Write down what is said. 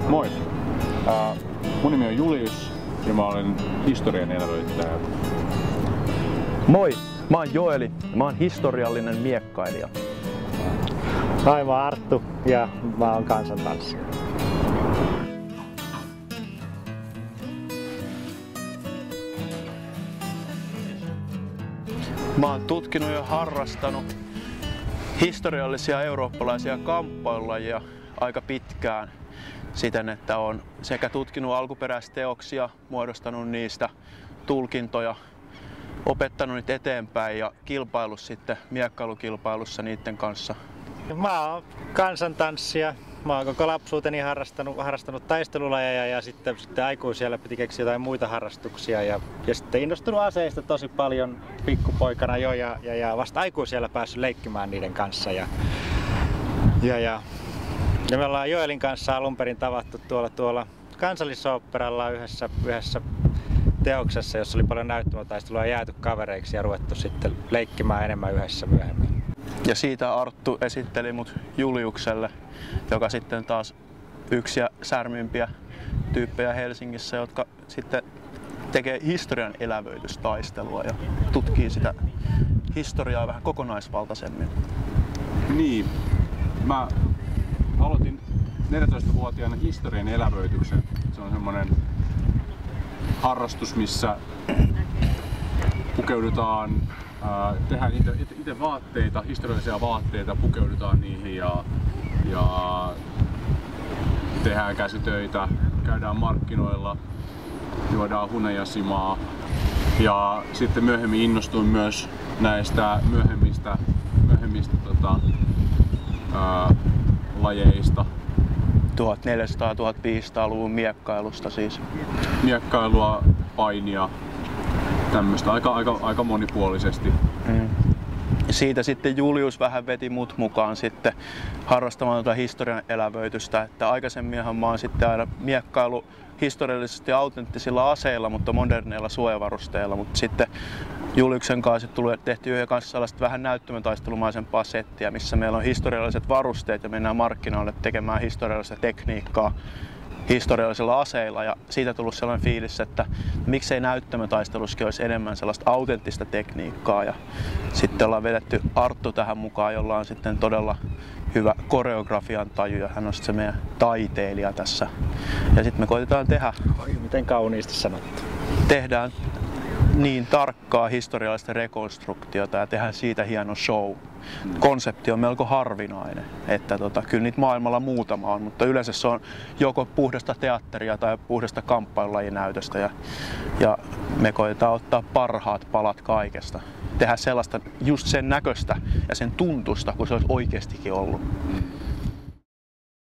Moi! Mun nimi on Julius ja mä olen historian elävöittäjä. Moi! Mä oon Joeli ja mä oon historiallinen miekkailija. Moi, mä oon Arttu ja mä oon kansantanssija. Mä oon tutkinut ja harrastanut historiallisia eurooppalaisia kamppailulajia aika pitkään siten, että on sekä tutkinut alkuperäisteoksia, muodostanut niistä tulkintoja, opettanut niitä eteenpäin ja kilpaillut sitten miekkailukilpailussa niiden kanssa. Mä oon kansantanssija. Mä oon koko lapsuuteni harrastanut taistelulajeja ja sitten aikuisiellä piti keksiä jotain muita harrastuksia ja sitten innostunut aseista tosi paljon pikkupoikana jo ja vasta aikuisiellä päässyt leikkimään niiden kanssa. Ja me ollaan Joelin kanssa alun perin tavattu tuolla Kansallisoopperalla yhdessä teoksessa, jossa oli paljon näyttämötaistelua ja jääty kavereiksi ja ruvettu sitten leikkimään enemmän yhdessä myöhemmin. Ja siitä Arttu esitteli mut Juliukselle, joka sitten taas yksi ja särmimpiä tyyppejä Helsingissä, jotka sitten tekee historian elävöitystaistelua ja tutkii sitä historiaa vähän kokonaisvaltaisemmin. Niin, mä aloitin 14-vuotiaana historian elävöityksen. Se on semmoinen harrastus, missä pukeudutaan, tehdään itse vaatteita, historiallisia vaatteita, pukeudutaan niihin ja tehdään käsitöitä, käydään markkinoilla, juodaan hunajasimaa ja sitten myöhemmin innostuin myös näistä myöhemmistä lajeista. 1400-1500-luvun miekkailusta siis. Miekkailua, painia, tämmöistä aika monipuolisesti. Siitä sitten Julius vähän veti mut mukaan sitten harrastamaan tuota historian elävöitystä, että aikaisemminhan mä oon sitten aina miekkailu historiallisesti autenttisilla aseilla, mutta moderneilla suojavarusteilla, mutta sitten Juliuksen kanssa tuli tehty kanssa sellaista vähän näyttämötaistelumaisempaa settiä, missä meillä on historialliset varusteet ja mennään markkinoille tekemään historiallista tekniikkaa historiallisilla aseilla ja siitä tullut sellainen fiilis, että miksei näyttämötaisteluskin olisi enemmän sellaista autenttista tekniikkaa ja sitten ollaan vedetty Arttu tähän mukaan, jolla on sitten todella hyvä koreografian taju ja hän on sitten se meidän taiteilija tässä. Ja sitten me koitetaan tehdä. Oi, miten kauniisti sanottu. Tehdään niin tarkkaa historiallista rekonstruktiota ja tehdään siitä hieno show. Konsepti on melko harvinainen, että kyllä niitä maailmalla muutama on, mutta yleensä se on joko puhdasta teatteria tai puhdasta kamppailulajinäytöstä ja me koetaan ottaa parhaat palat kaikesta. Tehdä sellaista just sen näköistä ja sen tuntusta, kun se olisi oikeastikin ollut.